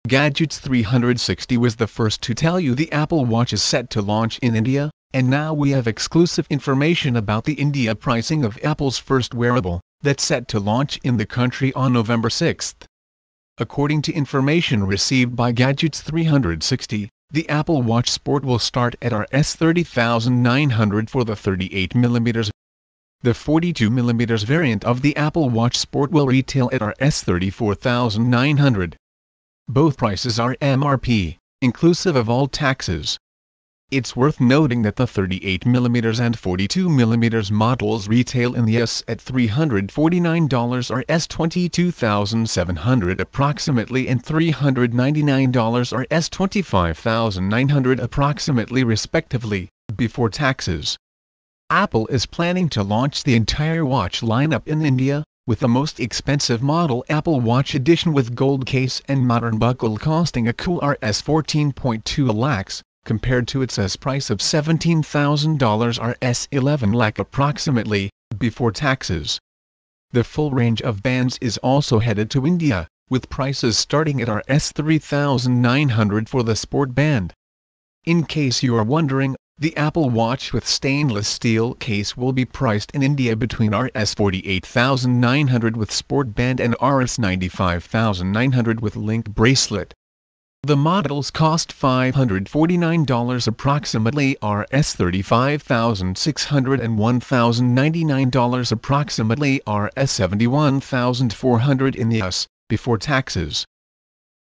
Gadgets 360 was the first to tell you the Apple Watch is set to launch in India, and now we have exclusive information about the India pricing of Apple's first wearable, that's set to launch in the country on November 6. According to information received by Gadgets 360, the Apple Watch Sport will start at Rs 30,900 for the 38mm. The 42mm variant of the Apple Watch Sport will retail at Rs 34,900. Both prices are MRP, inclusive of all taxes. It's worth noting that the 38mm and 42mm models retail in the US at $349 Rs 22,700 approximately and $399 Rs 25,900 approximately respectively, before taxes. Apple is planning to launch the entire watch lineup in India, with the most expensive model Apple Watch Edition with gold case and modern buckle costing a cool Rs 14.2 lakhs, compared to its S price of $17,000 Rs 11 lakh approximately, before taxes. The full range of bands is also headed to India, with prices starting at Rs 3,900 for the Sport Band. In case you are wondering, the Apple Watch with stainless steel case will be priced in India between Rs 48,900 with Sport Band and Rs 95,900 with link bracelet. The models cost $549 approximately Rs 35,600 and $1,099 approximately Rs 71,400 in the US, before taxes.